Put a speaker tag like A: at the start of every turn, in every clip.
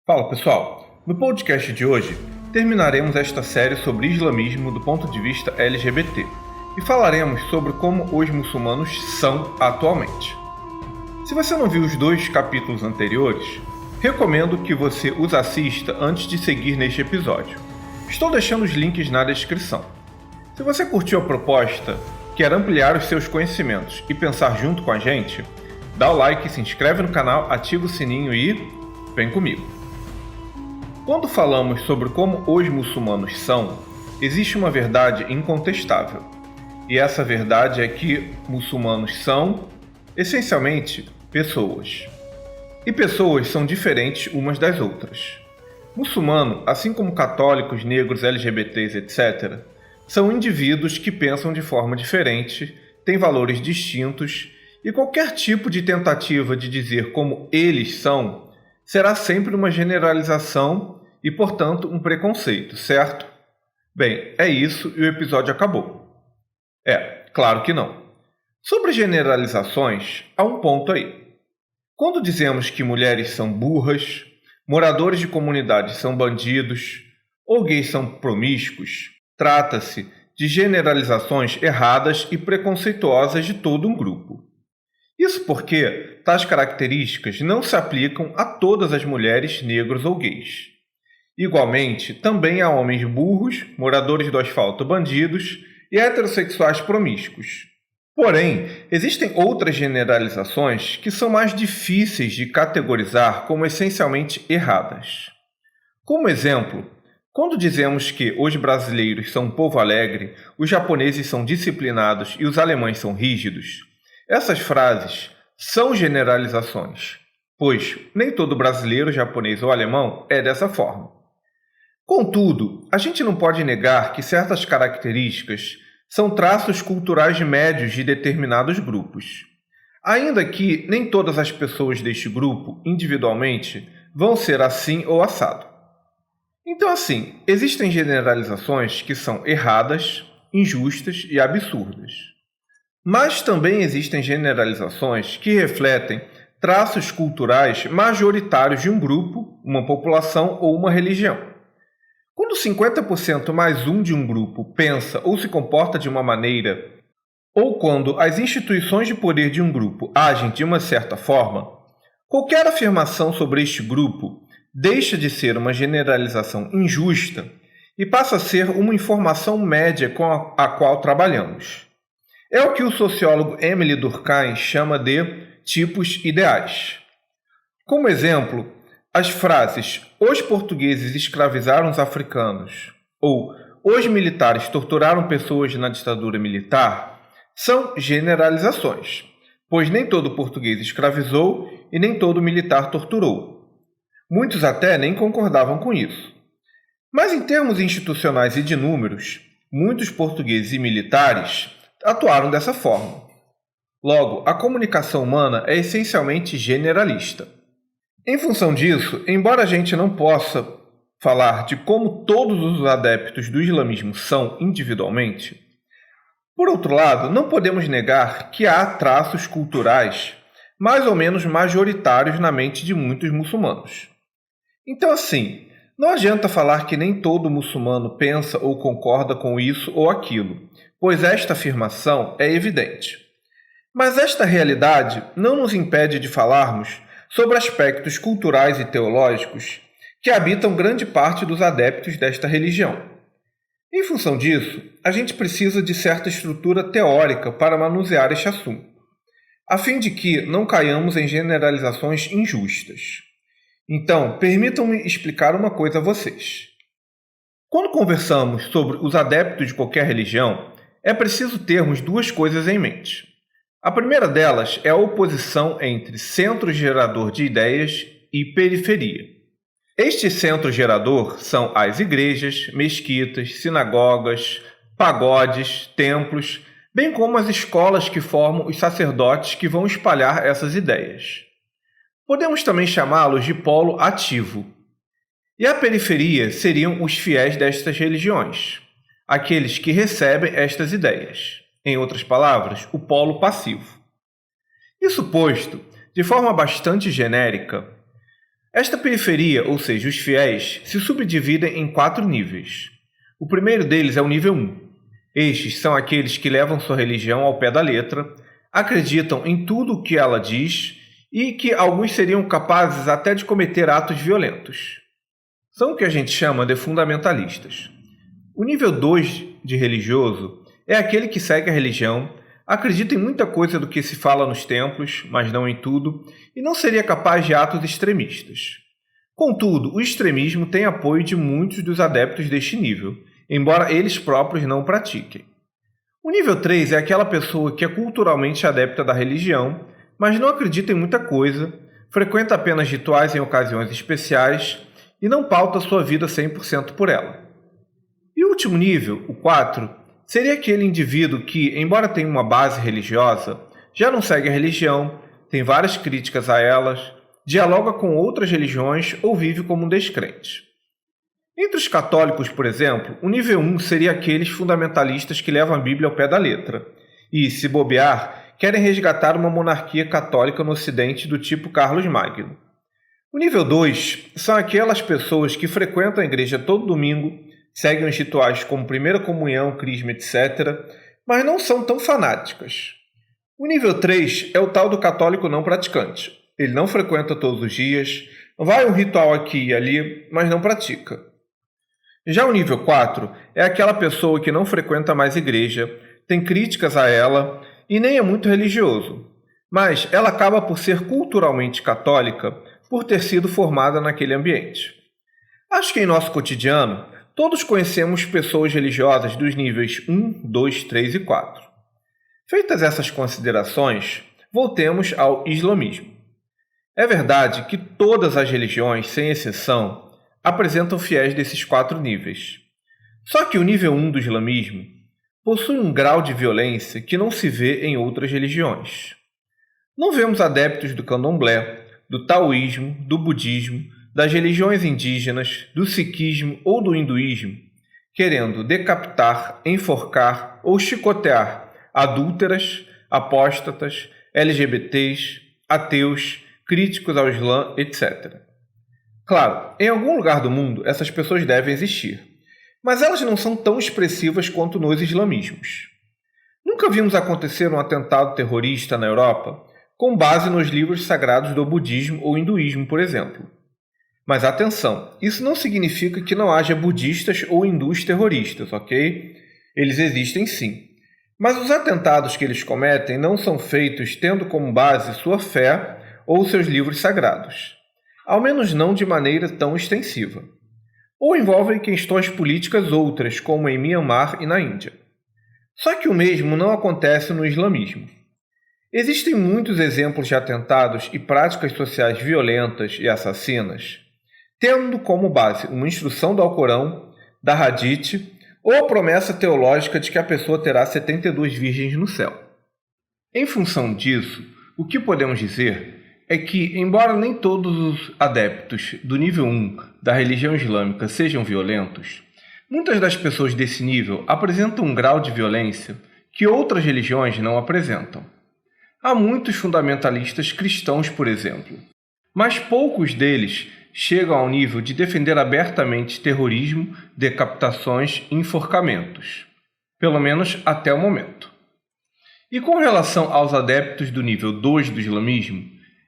A: Fala pessoal, no podcast de hoje terminaremos esta série sobre islamismo do ponto de vista LGBT e falaremos sobre como os muçulmanos são atualmente. Se você não viu os 2 capítulos anteriores, recomendo que você os assista antes de seguir neste episódio. Estou deixando os links na descrição. Se você curtiu a proposta, quer ampliar os seus conhecimentos e pensar junto com a gente, dá o like, se inscreve no canal, ativa o sininho e vem comigo. Quando falamos sobre como os muçulmanos são, existe uma verdade incontestável. E essa verdade é que muçulmanos são, essencialmente, pessoas. E pessoas são diferentes umas das outras. Muçulmano, assim como católicos, negros, LGBTs, etc., são indivíduos que pensam de forma diferente, têm valores distintos, e qualquer tipo de tentativa de dizer como eles são será sempre uma generalização e, portanto, um preconceito, certo? Bem, é isso e o episódio acabou. Claro que não. Sobre generalizações, há um ponto aí. Quando dizemos que mulheres são burras, moradores de comunidades são bandidos ou gays são promíscuos, trata-se de generalizações erradas e preconceituosas de todo um grupo. Isso porque tais características não se aplicam a todas as mulheres, negros ou gays. Igualmente, também há homens burros, moradores do asfalto bandidos e heterossexuais promíscuos. Porém, existem outras generalizações que são mais difíceis de categorizar como essencialmente erradas. Como exemplo, quando dizemos que os brasileiros são um povo alegre, os japoneses são disciplinados e os alemães são rígidos, essas frases são generalizações, pois nem todo brasileiro, japonês ou alemão é dessa forma. Contudo, a gente não pode negar que certas características são traços culturais médios de determinados grupos. Ainda que nem todas as pessoas deste grupo, individualmente, vão ser assim ou assado. Então, assim, existem generalizações que são erradas, injustas e absurdas. Mas também existem generalizações que refletem traços culturais majoritários de um grupo, uma população ou uma religião. Quando 50% mais um de um grupo pensa ou se comporta de uma maneira, ou quando as instituições de poder de um grupo agem de uma certa forma, qualquer afirmação sobre este grupo deixa de ser uma generalização injusta e passa a ser uma informação média com a qual trabalhamos. É o que o sociólogo Émile Durkheim chama de tipos ideais. Como exemplo, as frases "os portugueses escravizaram os africanos" ou "os militares torturaram pessoas na ditadura militar" são generalizações, pois nem todo português escravizou e nem todo militar torturou. Muitos até nem concordavam com isso. Mas em termos institucionais e de números, muitos portugueses e militares atuaram dessa forma. Logo, a comunicação humana é essencialmente generalista. Em função disso, embora a gente não possa falar de como todos os adeptos do islamismo são individualmente, por outro lado, não podemos negar que há traços culturais mais ou menos majoritários na mente de muitos muçulmanos. Então, assim, não adianta falar que nem todo muçulmano pensa ou concorda com isso ou aquilo, pois esta afirmação é evidente. Mas esta realidade não nos impede de falarmos sobre aspectos culturais e teológicos que habitam grande parte dos adeptos desta religião. Em função disso, a gente precisa de certa estrutura teórica para manusear este assunto, a fim de que não caiamos em generalizações injustas. Então, permitam-me explicar uma coisa a vocês. Quando conversamos sobre os adeptos de qualquer religião, é preciso termos 2 coisas em mente. A primeira delas é a oposição entre centro gerador de ideias e periferia. Este centro gerador são as igrejas, mesquitas, sinagogas, pagodes, templos, bem como as escolas que formam os sacerdotes que vão espalhar essas ideias. Podemos também chamá-los de polo ativo. E a periferia seriam os fiéis destas religiões, aqueles que recebem estas ideias. Em outras palavras, o polo passivo. Isso posto, de forma bastante genérica, Esta periferia, ou seja, os fiéis, se subdividem em 4 níveis. O primeiro deles é o nível 1. Estes são aqueles que levam sua religião ao pé da letra, acreditam em tudo o que ela diz e que alguns seriam capazes até de cometer atos violentos. São o que a gente chama de fundamentalistas. O nível 2 de religioso é aquele que segue a religião, acredita em muita coisa do que se fala nos templos, mas não em tudo, e não seria capaz de atos extremistas. Contudo, o extremismo tem apoio de muitos dos adeptos deste nível, embora eles próprios não o pratiquem. O nível 3 é aquela pessoa que é culturalmente adepta da religião, mas não acredita em muita coisa, frequenta apenas rituais em ocasiões especiais e não pauta sua vida 100% por ela. E o último nível, o 4, seria aquele indivíduo que, embora tenha uma base religiosa, já não segue a religião, tem várias críticas a elas, dialoga com outras religiões ou vive como um descrente. Entre os católicos, por exemplo, o nível 1 seria aqueles fundamentalistas que levam a Bíblia ao pé da letra e, se bobear, querem resgatar uma monarquia católica no Ocidente do tipo Carlos Magno. O nível 2 são aquelas pessoas que frequentam a igreja todo domingo, seguem os rituais como primeira comunhão, crisma, etc., mas não são tão fanáticas. O nível 3 é o tal do católico não praticante. Ele não frequenta todos os dias, vai a um ritual aqui e ali, mas não pratica. Já o nível 4 é aquela pessoa que não frequenta mais igreja, tem críticas a ela e nem é muito religioso, mas ela acaba por ser culturalmente católica por ter sido formada naquele ambiente. Acho que em nosso cotidiano, todos conhecemos pessoas religiosas dos níveis 1, 2, 3 e 4. Feitas essas considerações, voltemos ao islamismo. É verdade que todas as religiões, sem exceção, apresentam fiéis desses 4 níveis. Só que o nível 1 do islamismo possui um grau de violência que não se vê em outras religiões. Não vemos adeptos do candomblé, do taoísmo, do budismo, das religiões indígenas, do sikhismo ou do hinduísmo, querendo decapitar, enforcar ou chicotear adúlteras, apóstatas, LGBTs, ateus, críticos ao Islã, etc. Claro, em algum lugar do mundo essas pessoas devem existir, mas elas não são tão expressivas quanto nos islamismos. Nunca vimos acontecer um atentado terrorista na Europa com base nos livros sagrados do budismo ou hinduísmo, por exemplo. Mas atenção, isso não significa que não haja budistas ou hindus terroristas, ok? Eles existem sim. Mas os atentados que eles cometem não são feitos tendo como base sua fé ou seus livros sagrados. Ao menos não de maneira tão extensiva. Ou envolvem questões políticas outras, como em Myanmar e na Índia. Só que o mesmo não acontece no islamismo. Existem muitos exemplos de atentados e práticas sociais violentas e assassinas, tendo como base uma instrução do Alcorão, da Hadith, ou a promessa teológica de que a pessoa terá 72 virgens no céu. Em função disso, o que podemos dizer é que, embora nem todos os adeptos do nível 1 da religião islâmica sejam violentos, muitas das pessoas desse nível apresentam um grau de violência que outras religiões não apresentam. Há muitos fundamentalistas cristãos, por exemplo, mas poucos deles chegam ao nível de defender abertamente terrorismo, decapitações e enforcamentos, pelo menos até o momento. E com relação aos adeptos do nível 2 do islamismo,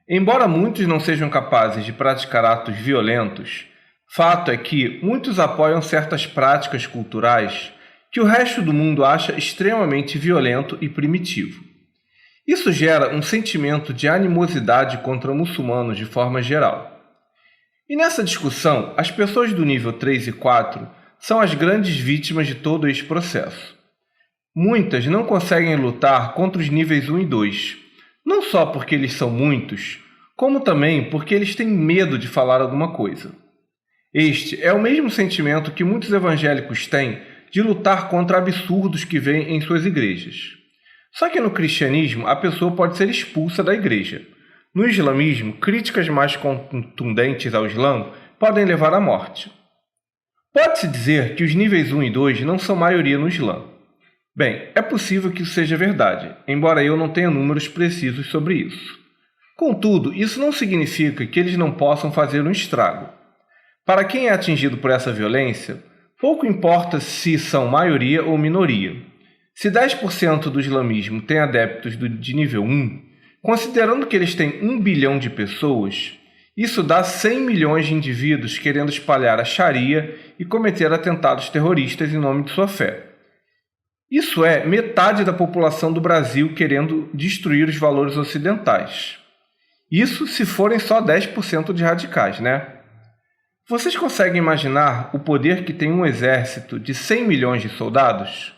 A: embora muitos não sejam capazes de praticar atos violentos, fato é que muitos apoiam certas práticas culturais que o resto do mundo acha extremamente violento e primitivo. Isso gera um sentimento de animosidade contra muçulmanos de forma geral. E nessa discussão, as pessoas do nível 3 e 4 são as grandes vítimas de todo este processo. Muitas não conseguem lutar contra os níveis 1 e 2, não só porque eles são muitos, como também porque eles têm medo de falar alguma coisa. Este é o mesmo sentimento que muitos evangélicos têm de lutar contra absurdos que veem em suas igrejas. Só que no cristianismo, a pessoa pode ser expulsa da igreja. No islamismo, críticas mais contundentes ao Islã podem levar à morte. Pode-se dizer que os níveis 1 e 2 não são maioria no Islã. Bem, é possível que isso seja verdade, embora eu não tenha números precisos sobre isso. Contudo, isso não significa que eles não possam fazer um estrago. Para quem é atingido por essa violência, pouco importa se são maioria ou minoria. Se 10% do islamismo tem adeptos de nível 1, considerando que eles têm 1 bilhão de pessoas, isso dá 100 milhões de indivíduos querendo espalhar a Sharia e cometer atentados terroristas em nome de sua fé. Isso é metade da população do Brasil querendo destruir os valores ocidentais. Isso se forem só 10% de radicais, né? Vocês conseguem imaginar o poder que tem um exército de 100 milhões de soldados?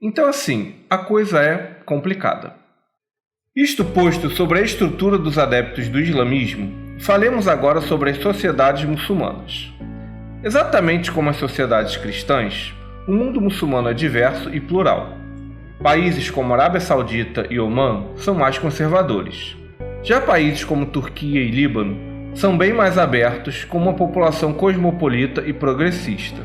A: Então, assim, a coisa é complicada. Isto posto sobre a estrutura dos adeptos do islamismo, falemos agora sobre as sociedades muçulmanas. Exatamente como as sociedades cristãs, o mundo muçulmano é diverso e plural. Países como Arábia Saudita e Omã são mais conservadores. Já países como Turquia e Líbano são bem mais abertos, com uma população cosmopolita e progressista.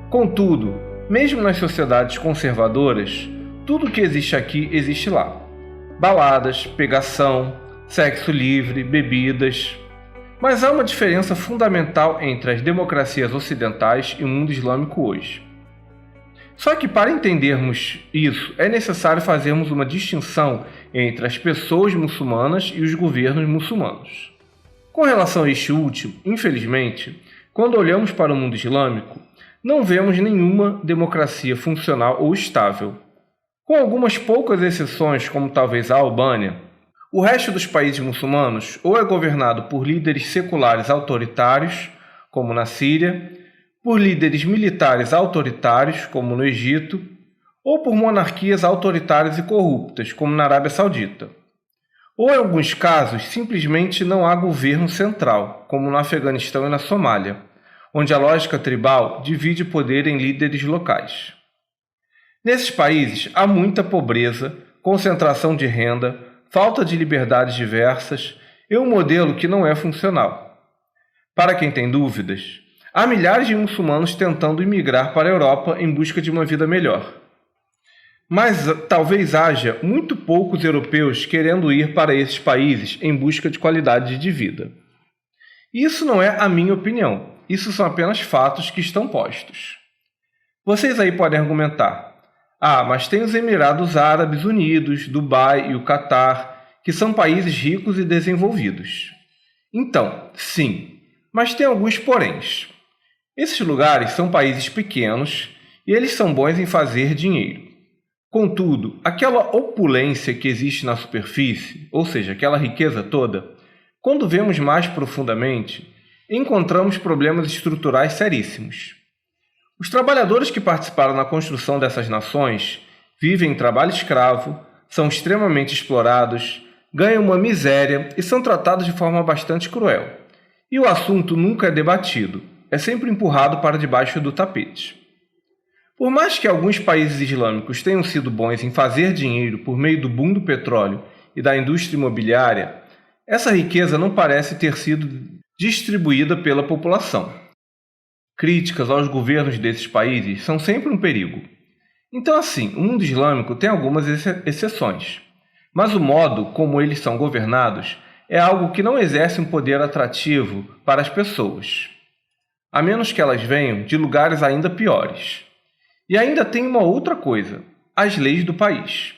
A: Contudo, mesmo nas sociedades conservadoras, tudo o que existe aqui existe lá. Baladas, pegação, sexo livre, bebidas. Mas há uma diferença fundamental entre as democracias ocidentais e o mundo islâmico hoje. Só que para entendermos isso, é necessário fazermos uma distinção entre as pessoas muçulmanas e os governos muçulmanos. Com relação a este último, infelizmente, quando olhamos para o mundo islâmico, não vemos nenhuma democracia funcional ou estável. Com algumas poucas exceções, como talvez a Albânia, o resto dos países muçulmanos ou é governado por líderes seculares autoritários, como na Síria, por líderes militares autoritários, como no Egito, ou por monarquias autoritárias e corruptas, como na Arábia Saudita. Ou, em alguns casos, simplesmente não há governo central, como no Afeganistão e na Somália, onde a lógica tribal divide poder em líderes locais. Nesses países há muita pobreza, concentração de renda, falta de liberdades diversas e um modelo que não é funcional. Para quem tem dúvidas, há milhares de muçulmanos tentando imigrar para a Europa em busca de uma vida melhor. Mas talvez haja muito poucos europeus querendo ir para esses países em busca de qualidade de vida. Isso não é a minha opinião, isso são apenas fatos que estão postos. Vocês aí podem argumentar: mas tem os Emirados Árabes Unidos, Dubai e o Catar, que são países ricos e desenvolvidos. Então, sim, mas tem alguns poréns. Esses lugares são países pequenos e eles são bons em fazer dinheiro. Contudo, aquela opulência que existe na superfície, ou seja, aquela riqueza toda, quando vemos mais profundamente, encontramos problemas estruturais seríssimos. Os trabalhadores que participaram na construção dessas nações vivem em trabalho escravo, são extremamente explorados, ganham uma miséria e são tratados de forma bastante cruel. E o assunto nunca é debatido, é sempre empurrado para debaixo do tapete. Por mais que alguns países islâmicos tenham sido bons em fazer dinheiro por meio do boom do petróleo e da indústria imobiliária, essa riqueza não parece ter sido distribuída pela população. Críticas aos governos desses países são sempre um perigo. Então, assim, o mundo islâmico tem algumas exceções, mas o modo como eles são governados é algo que não exerce um poder atrativo para as pessoas, a menos que elas venham de lugares ainda piores. E ainda tem uma outra coisa, as leis do país.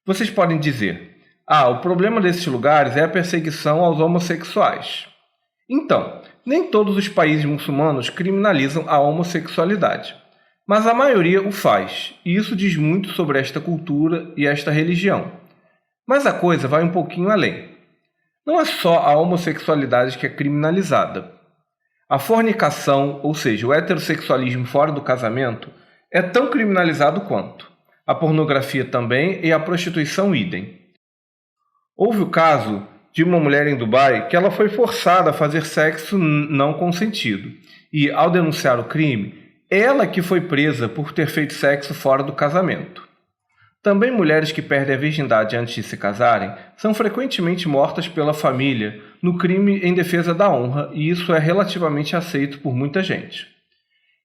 A: Vocês podem dizer: o problema desses lugares é a perseguição aos homossexuais. Então, nem todos os países muçulmanos criminalizam a homossexualidade, mas a maioria o faz, e isso diz muito sobre esta cultura e esta religião. Mas a coisa vai um pouquinho além. Não é só a homossexualidade que é criminalizada. A fornicação, ou seja, o heterossexualismo fora do casamento, é tão criminalizado quanto. A pornografia também e a prostituição idem. Houve o caso de uma mulher em Dubai que ela foi forçada a fazer sexo não consentido. E, ao denunciar o crime, ela que foi presa por ter feito sexo fora do casamento. Também mulheres que perdem a virgindade antes de se casarem são frequentemente mortas pela família no crime em defesa da honra, e isso é relativamente aceito por muita gente.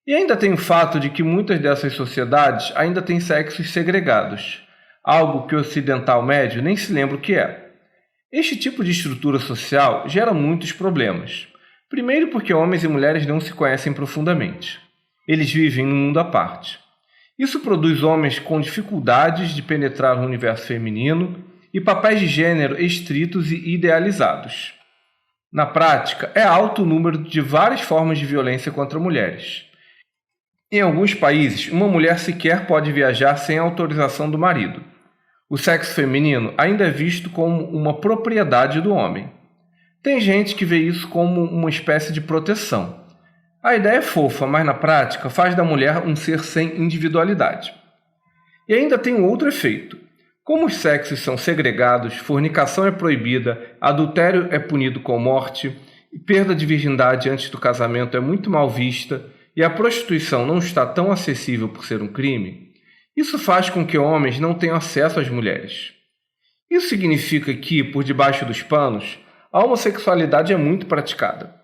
A: E ainda tem o fato de que muitas dessas sociedades ainda têm sexos segregados, algo que o ocidental médio nem se lembra o que é. Este tipo de estrutura social gera muitos problemas. Primeiro porque homens e mulheres não se conhecem profundamente. Eles vivem num mundo à parte. Isso produz homens com dificuldades de penetrar no universo feminino e papéis de gênero estritos e idealizados. Na prática, é alto o número de várias formas de violência contra mulheres. Em alguns países, uma mulher sequer pode viajar sem autorização do marido. O sexo feminino ainda é visto como uma propriedade do homem. Tem gente que vê isso como uma espécie de proteção. A ideia é fofa, mas na prática faz da mulher um ser sem individualidade. E ainda tem um outro efeito. Como os sexos são segregados, fornicação é proibida, adultério é punido com morte, e perda de virgindade antes do casamento é muito mal vista, e a prostituição não está tão acessível por ser um crime, isso faz com que homens não tenham acesso às mulheres. Isso significa que, por debaixo dos panos, a homossexualidade é muito praticada.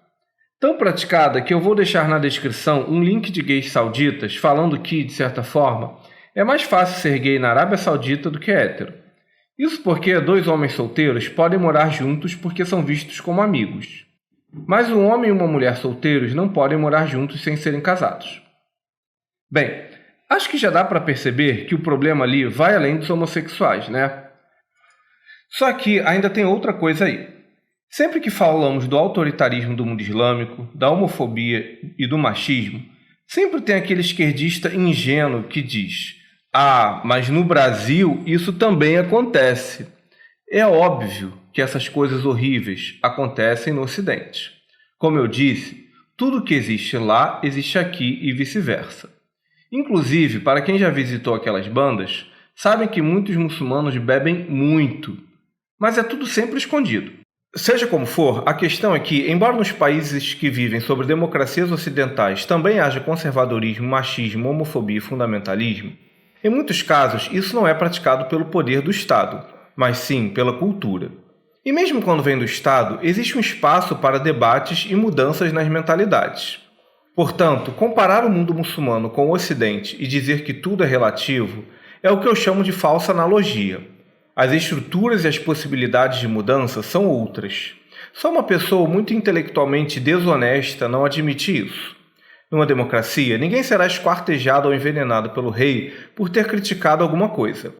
A: Tão praticada que eu vou deixar na descrição um link de gays sauditas falando que, de certa forma, é mais fácil ser gay na Arábia Saudita do que hétero. Isso porque dois homens solteiros podem morar juntos porque são vistos como amigos. Mas um homem e uma mulher solteiros não podem morar juntos sem serem casados. Bem, acho que já dá para perceber que o problema ali vai além dos homossexuais, né? Só que ainda tem outra coisa aí. Sempre que falamos do autoritarismo do mundo islâmico, da homofobia e do machismo, sempre tem aquele esquerdista ingênuo que diz: "Ah, mas no Brasil isso também acontece." É óbvio que essas coisas horríveis acontecem no Ocidente. Como eu disse, tudo que existe lá existe aqui e vice-versa. Inclusive, para quem já visitou aquelas bandas, sabem que muitos muçulmanos bebem muito, mas é tudo sempre escondido. Seja como for, a questão é que, embora nos países que vivem sobre democracias ocidentais também haja conservadorismo, machismo, homofobia e fundamentalismo, em muitos casos isso não é praticado pelo poder do Estado, mas sim pela cultura. E mesmo quando vem do Estado, existe um espaço para debates e mudanças nas mentalidades. Portanto, comparar o mundo muçulmano com o Ocidente e dizer que tudo é relativo é o que eu chamo de falsa analogia. As estruturas e as possibilidades de mudança são outras. Só uma pessoa muito intelectualmente desonesta não admite isso. Numa democracia, ninguém será esquartejado ou envenenado pelo rei por ter criticado alguma coisa.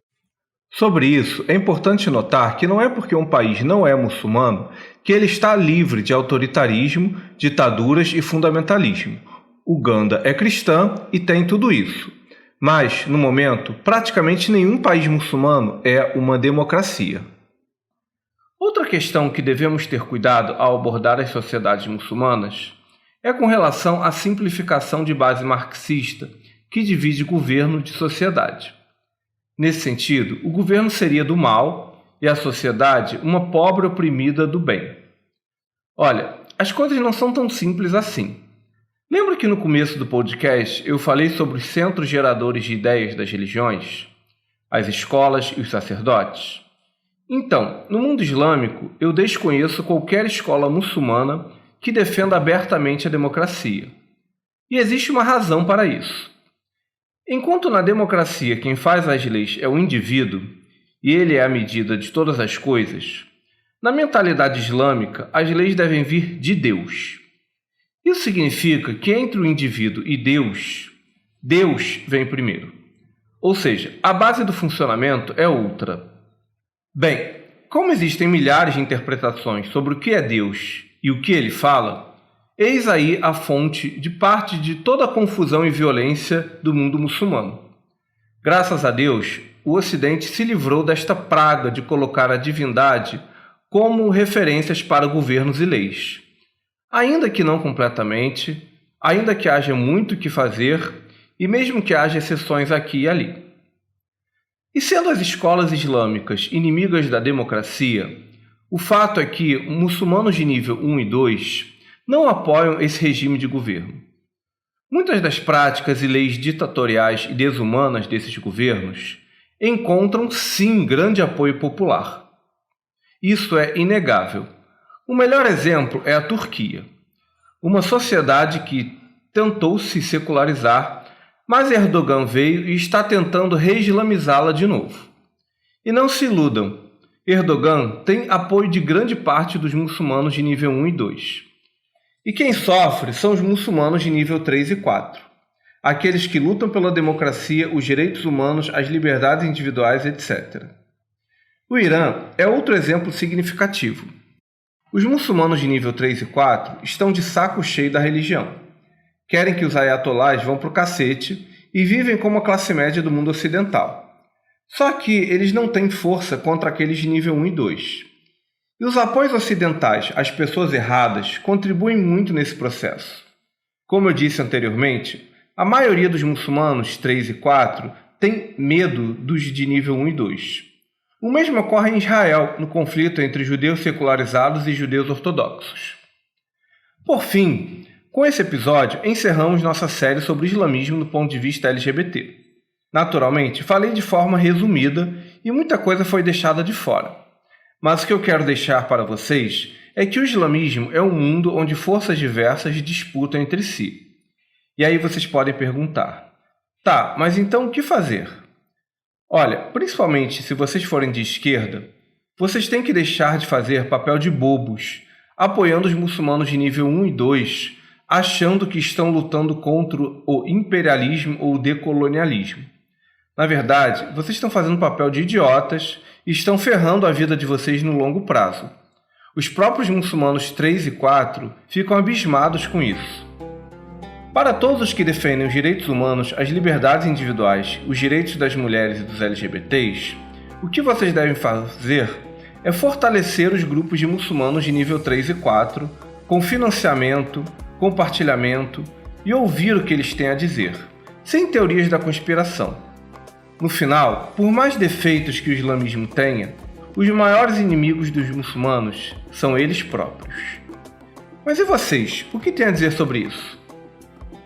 A: Sobre isso, é importante notar que não é porque um país não é muçulmano que ele está livre de autoritarismo, ditaduras e fundamentalismo. Uganda é cristã e tem tudo isso. Mas, no momento, praticamente nenhum país muçulmano é uma democracia. Outra questão que devemos ter cuidado ao abordar as sociedades muçulmanas é com relação à simplificação de base marxista que divide governo de sociedade. Nesse sentido, o governo seria do mal e a sociedade uma pobre oprimida do bem. Olha, as coisas não são tão simples assim. Lembra que no começo do podcast eu falei sobre os centros geradores de ideias das religiões, as escolas e os sacerdotes? Então, no mundo islâmico, eu desconheço qualquer escola muçulmana que defenda abertamente a democracia. E existe uma razão para isso. Enquanto na democracia quem faz as leis é o indivíduo, e ele é a medida de todas as coisas, na mentalidade islâmica as leis devem vir de Deus. Isso significa que entre o indivíduo e Deus, Deus vem primeiro. Ou seja, a base do funcionamento é outra. Bem, como existem milhares de interpretações sobre o que é Deus e o que ele fala, eis aí a fonte de parte de toda a confusão e violência do mundo muçulmano. Graças a Deus, o Ocidente se livrou desta praga de colocar a divindade como referências para governos e leis. Ainda que não completamente, ainda que haja muito o que fazer e mesmo que haja exceções aqui e ali. E sendo as escolas islâmicas inimigas da democracia, o fato é que muçulmanos de nível 1 e 2 não apoiam esse regime de governo. Muitas das práticas e leis ditatoriais e desumanas desses governos encontram sim grande apoio popular. Isso é inegável. O melhor exemplo é a Turquia, uma sociedade que tentou se secularizar, mas Erdogan veio e está tentando reislamizá-la de novo. E não se iludam, Erdogan tem apoio de grande parte dos muçulmanos de nível 1 e 2. E quem sofre são os muçulmanos de nível 3 e 4. Aqueles que lutam pela democracia, os direitos humanos, as liberdades individuais, etc. O Irã é outro exemplo significativo. Os muçulmanos de nível 3 e 4 estão de saco cheio da religião. Querem que os ayatolás vão pro cacete e vivem como a classe média do mundo ocidental. Só que eles não têm força contra aqueles de nível 1 e 2. E os apoios ocidentais às pessoas erradas contribuem muito nesse processo. Como eu disse anteriormente, a maioria dos muçulmanos 3 e 4 tem medo dos de nível 1 e 2. O mesmo ocorre em Israel, no conflito entre judeus secularizados e judeus ortodoxos. Por fim, com esse episódio, encerramos nossa série sobre o islamismo do ponto de vista LGBT. Naturalmente, falei de forma resumida e muita coisa foi deixada de fora. Mas o que eu quero deixar para vocês é que o islamismo é um mundo onde forças diversas disputam entre si. E aí vocês podem perguntar, tá, mas então o que fazer? Olha, principalmente se vocês forem de esquerda, vocês têm que deixar de fazer papel de bobos, apoiando os muçulmanos de nível 1 e 2, achando que estão lutando contra o imperialismo ou o decolonialismo. Na verdade, vocês estão fazendo papel de idiotas e estão ferrando a vida de vocês no longo prazo. Os próprios muçulmanos 3 e 4 ficam abismados com isso. Para todos os que defendem os direitos humanos, as liberdades individuais, os direitos das mulheres e dos LGBTs, o que vocês devem fazer é fortalecer os grupos de muçulmanos de nível 3 e 4 com financiamento, compartilhamento e ouvir o que eles têm a dizer, sem teorias da conspiração. No final, por mais defeitos que o islamismo tenha, os maiores inimigos dos muçulmanos são eles próprios. Mas e vocês? O que têm a dizer sobre isso?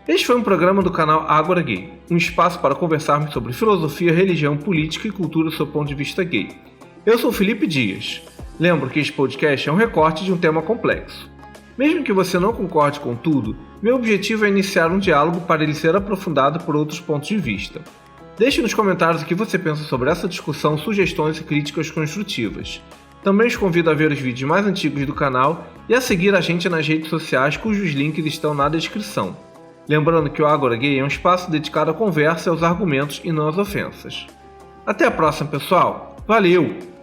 A: Este foi um programa do canal Agora Gay, um espaço para conversarmos sobre filosofia, religião, política e cultura do seu ponto de vista gay. Eu sou Felipe Dias. Lembro que este podcast é um recorte de um tema complexo. Mesmo que você não concorde com tudo, meu objetivo é iniciar um diálogo para ele ser aprofundado por outros pontos de vista. Deixe nos comentários o que você pensa sobre essa discussão, sugestões e críticas construtivas. Também os convido a ver os vídeos mais antigos do canal e a seguir a gente nas redes sociais cujos links estão na descrição. Lembrando que o Agora Gay é um espaço dedicado à conversa e aos argumentos e não às ofensas. Até a próxima, pessoal! Valeu!